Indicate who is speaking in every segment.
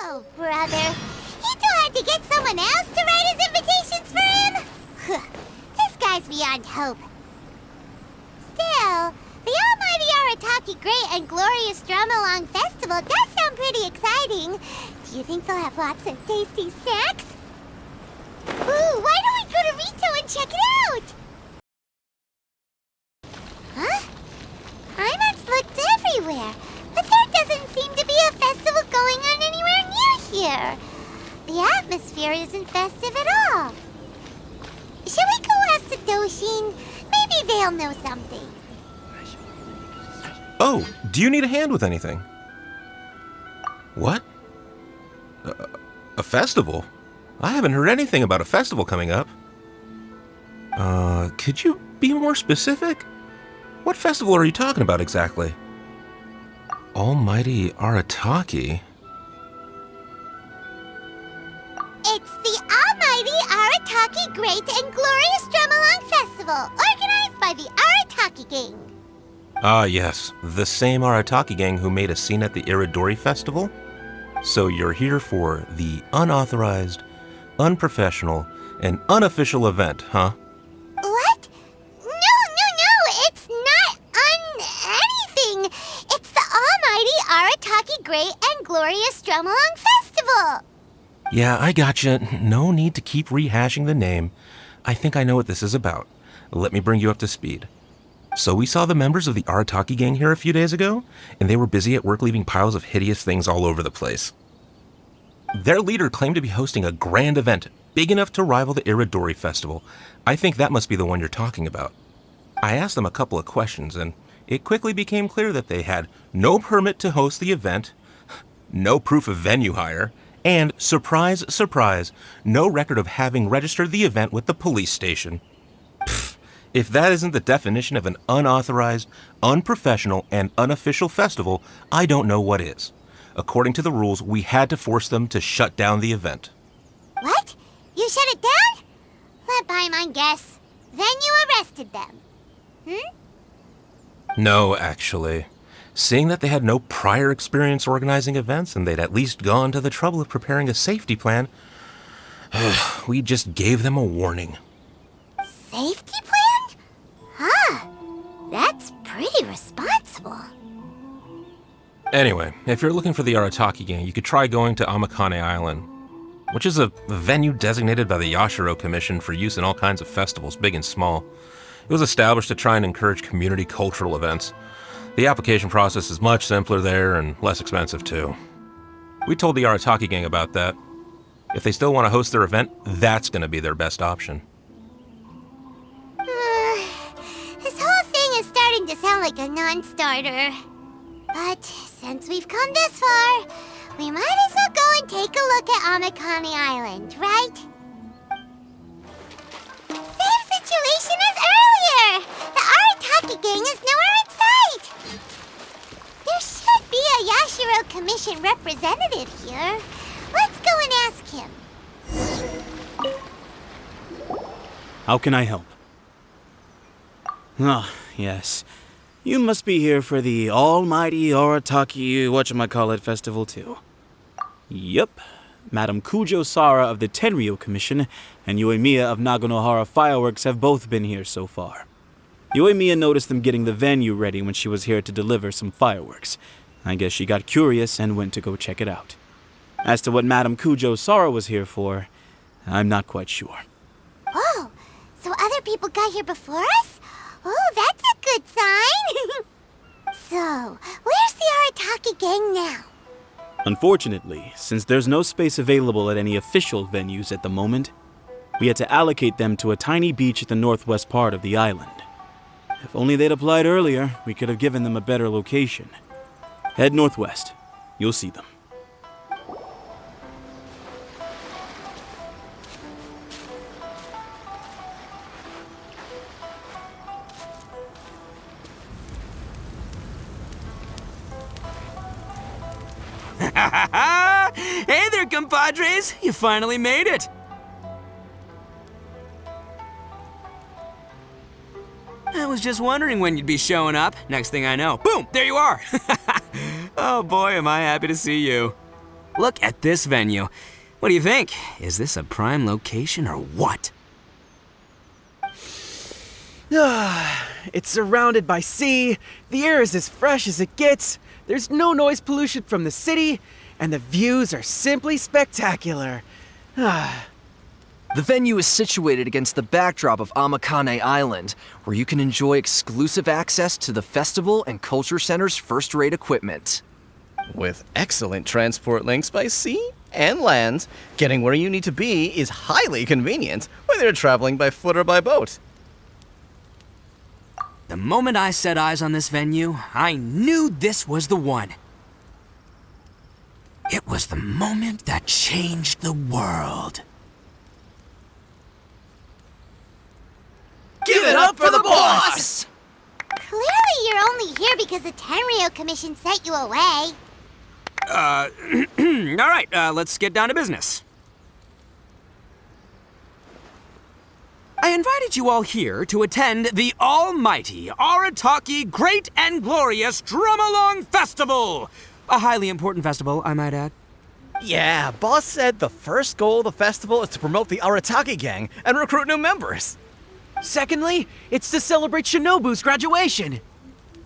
Speaker 1: Oh, brother. He too hard to get someone else to write his invitations for him? This guy's beyond hope. Still, the almighty Arataki Great and Glorious Drumalong Festival does sound pretty exciting. Do you think they'll have lots of tasty snacks? Ooh, why don't we go to Rito and check it out? Huh? Imax looked everywhere, but there doesn't seem to be a festival going on anywhere near here. The atmosphere isn't festive at all. Shall we go ask the Doshin? Maybe they'll know something.
Speaker 2: Oh, do you need a hand with anything? What? A festival? I haven't heard anything about a festival coming up. Could you be more specific? What festival are you talking about exactly? Almighty Arataki?
Speaker 1: It's the almighty Arataki Great and Glorious Drumalong Festival, organized by the Arataki Gang.
Speaker 2: Ah, yes. The same Arataki gang who made a scene at the Iridori Festival? So you're here for the unauthorized, unprofessional, and unofficial event, huh?
Speaker 1: What? No, it's not anything. It's the almighty Arataki Great and Glorious Drumalong Festival.
Speaker 2: Yeah, I gotcha. No need to keep rehashing the name. I think I know what this is about. Let me bring you up to speed. So we saw the members of the Arataki gang here a few days ago, and they were busy at work leaving piles of hideous things all over the place. Their leader claimed to be hosting a grand event, big enough to rival the Iridori Festival. I think that must be the one you're talking about. I asked them a couple of questions, and it quickly became clear that they had no permit to host the event, no proof of venue hire, and, surprise, surprise, no record of having registered the event with the police station. Pfft, if that isn't the definition of an unauthorized, unprofessional, and unofficial festival, I don't know what is. According to the rules, we had to force them to shut down the event.
Speaker 1: What? You shut it down? Let Paimon guess. Then you arrested them.
Speaker 2: No, actually. Seeing that they had no prior experience organizing events and they'd at least gone to the trouble of preparing a safety plan, we just gave them a warning.
Speaker 1: Safety plan? Huh. That's pretty responsible.
Speaker 2: Anyway, if you're looking for the Arataki gang, you could try going to Amakane Island, which is a venue designated by the Yashiro Commission for use in all kinds of festivals, big and small. It was established to try and encourage community cultural events. The application process is much simpler there and less expensive too. We told the Arataki gang about that. If they still want to host their event, that's going to be their best option.
Speaker 1: This whole thing is starting to sound like a non-starter. But since we've come this far, we might as well go and take a look at Amakane Island, right? Same situation as earlier! The Arataki gang is nowhere in sight! There should be a Yashiro Commission representative here. Let's go and ask him.
Speaker 3: How can I help? Ah, yes. You must be here for the almighty Arataki whatchamacallit festival too. Yep. Madam Kujo Sara of the Tenryo Commission and Yoimiya of Naganohara Fireworks have both been here so far. Yoimiya noticed them getting the venue ready when she was here to deliver some fireworks. I guess she got curious and went to go check it out. As to what Madam Kujo Sara was here for, I'm not quite sure.
Speaker 1: Oh, so other people got here before us? Oh, that's a good sign. So, where's the Arataki gang now?
Speaker 3: Unfortunately, since there's no space available at any official venues at the moment, we had to allocate them to a tiny beach at the northwest part of the island. If only they'd applied earlier, we could have given them a better location. Head northwest. You'll see them.
Speaker 4: Hey there, compadres! You finally made it! I was just wondering when you'd be showing up. Next thing I know, boom, there you are! Oh boy, am I happy to see you. Look at this venue. What do you think? Is this a prime location or what?
Speaker 5: It's surrounded by sea, the air is as fresh as it gets, there's no noise pollution from the city, and the views are simply spectacular.
Speaker 6: The venue is situated against the backdrop of Amakane Island, where you can enjoy exclusive access to the festival and culture center's first-rate equipment.
Speaker 7: With excellent transport links by sea and land, getting where you need to be is highly convenient, whether you're traveling by foot or by boat.
Speaker 4: The moment I set eyes on this venue, I knew this was the one. It was the moment that changed the world.
Speaker 7: Give it up for the boss!
Speaker 1: Clearly you're only here because the Tenryo Commission sent you away.
Speaker 4: All right, let's get down to business. I invited you all here to attend the almighty Arataki Great and Glorious Drumalong Festival! A highly important festival, I might add.
Speaker 7: Yeah, boss said the first goal of the festival is to promote the Arataki gang and recruit new members.
Speaker 5: Secondly, it's to celebrate Shinobu's graduation.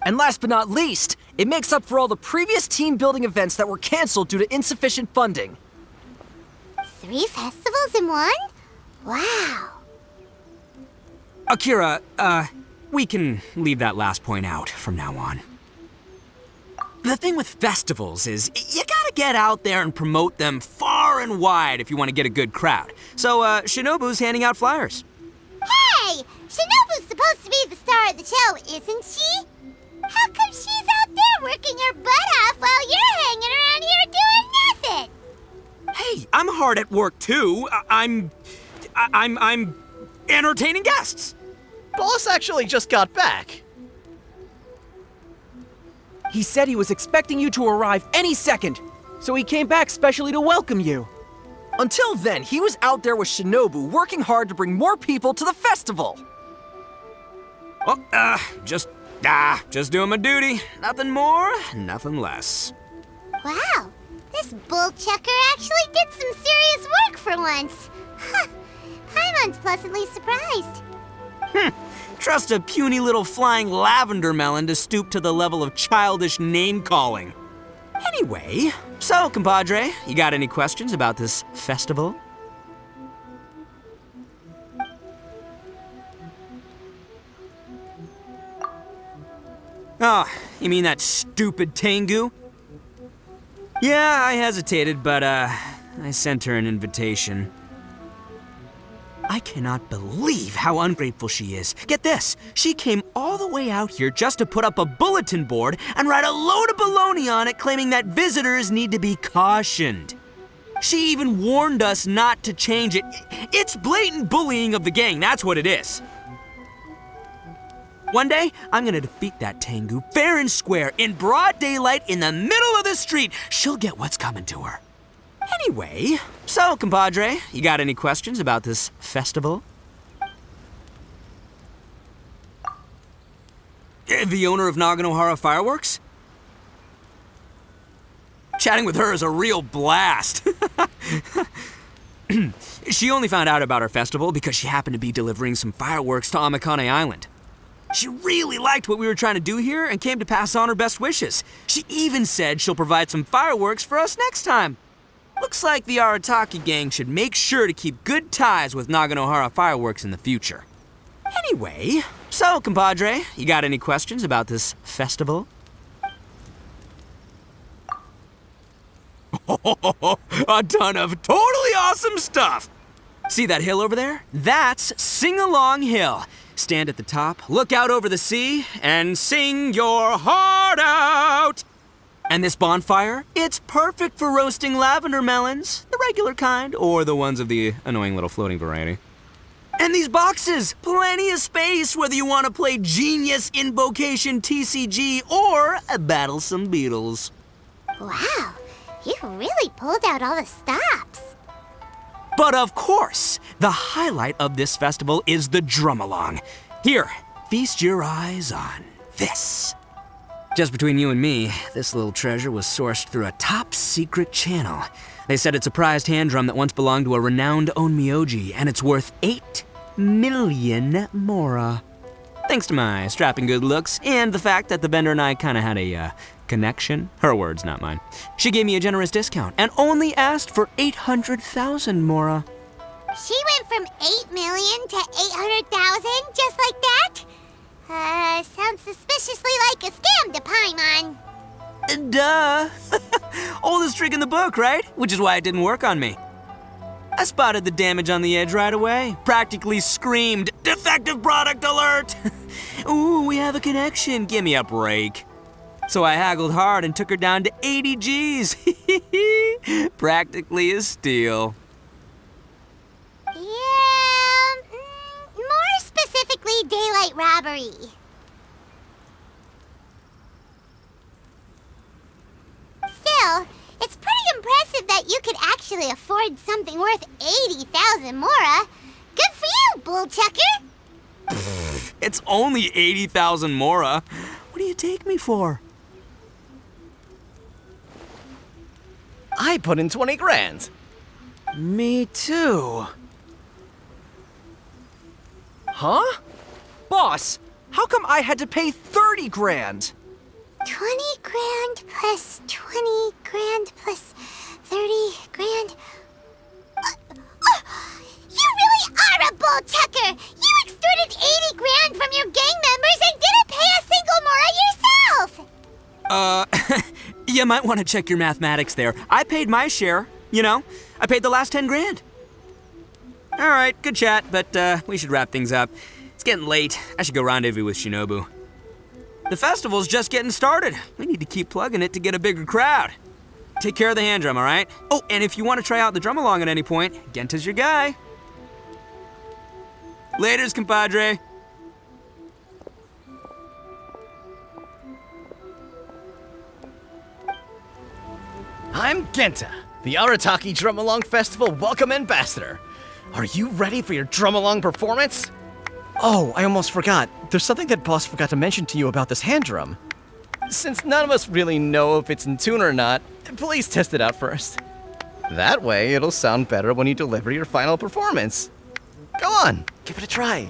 Speaker 6: And last but not least, it makes up for all the previous team-building events that were canceled due to insufficient funding.
Speaker 1: 3 festivals in one? Wow.
Speaker 4: Akira, we can leave that last point out from now on. The thing with festivals is, you gotta get out there and promote them far and wide if you want to get a good crowd. So, Shinobu's handing out flyers.
Speaker 1: Hey! Shinobu's supposed to be the star of the show, isn't she? How come she's out there working her butt off while you're hanging around here doing nothing?
Speaker 4: Hey, I'm hard at work too. I'm entertaining guests.
Speaker 7: Boss actually just got back.
Speaker 5: He said he was expecting you to arrive any second, so he came back specially to welcome you.
Speaker 6: Until then, he was out there with Shinobu working hard to bring more people to the festival.
Speaker 4: Well, just doing my duty. Nothing more, nothing less.
Speaker 1: Wow, this bull chucker actually did some serious work for once. Huh. Paimon's pleasantly surprised.
Speaker 4: Trust a puny little flying lavender melon to stoop to the level of childish name-calling. Anyway, so, compadre, you got any questions about this festival? Oh, you mean that stupid Tengu? Yeah, I hesitated, but, I sent her an invitation. I cannot believe how ungrateful she is. Get this, she came all the way out here just to put up a bulletin board and write a load of baloney on it claiming that visitors need to be cautioned. She even warned us not to change it. It's blatant bullying of the gang, that's what it is. One day, I'm gonna defeat that Tengu fair and square in broad daylight in the middle of the street. She'll get what's coming to her. Anyway, so, compadre, you got any questions about this festival? The owner of Naganohara Fireworks? Chatting with her is a real blast. She only found out about our festival because she happened to be delivering some fireworks to Amakane Island. She really liked what we were trying to do here and came to pass on her best wishes. She even said she'll provide some fireworks for us next time. Looks like the Arataki gang should make sure to keep good ties with Naganohara Fireworks in the future. Anyway, so, compadre, you got any questions about this festival? A ton of totally awesome stuff! See that hill over there? That's Sing-Along Hill. Stand at the top, look out over the sea, and sing your heart out! And this bonfire? It's perfect for roasting lavender melons, the regular kind, or the ones of the annoying little floating variety. And these boxes, plenty of space whether you want to play Genius Invocation TCG or battle some beetles.
Speaker 1: Wow, you really pulled out all the stops.
Speaker 4: But of course, the highlight of this festival is the Drumalong. Here, feast your eyes on this. Just between you and me, this little treasure was sourced through a top-secret channel. They said it's a prized hand drum that once belonged to a renowned onmyoji, and it's worth 8 million mora. Thanks to my strapping good looks and the fact that the vendor and I kind of had a connection. Her words, not mine. She gave me a generous discount and only asked for 800,000 mora.
Speaker 1: She went from 8 million to 800,000 just like that? Sounds suspiciously like a scam to Paimon.
Speaker 4: Duh. Oldest trick in the book, right? Which is why it didn't work on me. I spotted the damage on the edge right away. Practically screamed, "Defective product alert!" Ooh, we have a connection. Give me a break. So I haggled hard and took her down to 80 G's. Practically a steal.
Speaker 1: Yeah, more specifically, daylight robbery. Still, it's pretty impressive that you could actually afford something worth 80,000 mora. Good for you, bull chucker.
Speaker 4: It's only 80,000 mora. What do you take me for?
Speaker 7: I put in 20 grand.
Speaker 5: Me too. Huh? Boss, how come I had to pay 30 grand?
Speaker 1: 20 grand plus 20 grand plus 30 grand. You really are a bull chucker! You extorted 80 grand from your gang members and didn't pay a single mora yourself!
Speaker 4: You might want to check your mathematics there. I paid my share, you know. I paid the last 10 grand. All right, good chat, but we should wrap things up. It's getting late. I should go rendezvous with Shinobu. The festival's just getting started. We need to keep plugging it to get a bigger crowd. Take care of the hand drum, all right? Oh, and if you want to try out the Drumalong at any point, Genta's your guy. Laters, compadre.
Speaker 7: I'm Genta, the Arataki Drumalong Festival Welcome Ambassador. Are you ready for your Drumalong performance? Oh, I almost forgot. There's something that Boss forgot to mention to you about this hand drum. Since none of us really know if it's in tune or not, please test it out first. That way, it'll sound better when you deliver your final performance. Go on, give it a try.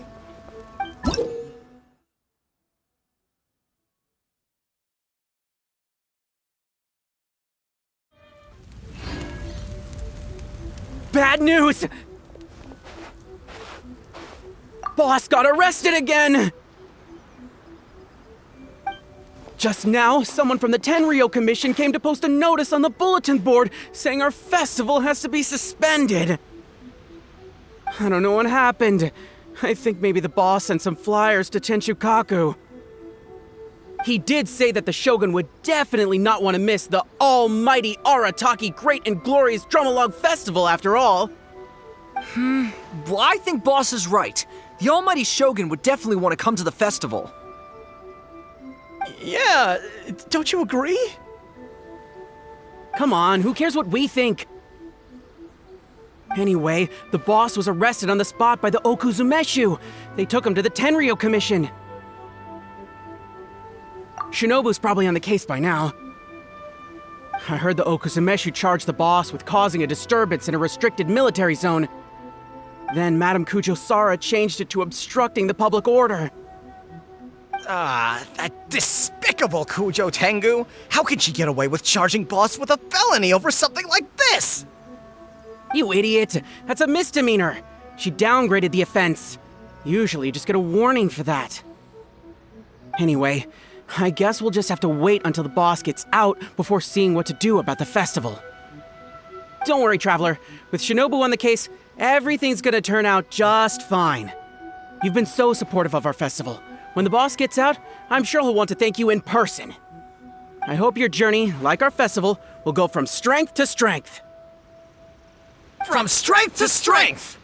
Speaker 5: Bad news! Boss got arrested again! Just now, someone from the Tenryou Commission came to post a notice on the bulletin board saying our festival has to be suspended. I don't know what happened. I think maybe the boss sent some flyers to Tenshukaku. He did say that the Shogun would definitely not want to miss the almighty Arataki Great and Glorious Drumalong Festival after all.
Speaker 6: Well, I think Boss is right. The almighty Shogun would definitely want to come to the festival.
Speaker 7: Yeah, don't you agree?
Speaker 5: Come on, who cares what we think? Anyway, the boss was arrested on the spot by the Okuzumeshu. They took him to the Tenryou Commission. Shinobu's probably on the case by now. I heard the Okuzumeshu charged the boss with causing a disturbance in a restricted military zone. Then Madame Kujo Sara changed it to obstructing the public order.
Speaker 7: Ah, that despicable Kujo Tengu! How could she get away with charging Boss with a felony over something like this?
Speaker 5: You idiot! That's a misdemeanor! She downgraded the offense. Usually you just get a warning for that. Anyway, I guess we'll just have to wait until the boss gets out before seeing what to do about the festival. Don't worry, Traveler. With Shinobu on the case, everything's gonna turn out just fine. You've been so supportive of our festival. When the boss gets out, I'm sure he'll want to thank you in person. I hope your journey, like our festival, will go from strength to strength.
Speaker 7: From strength to strength!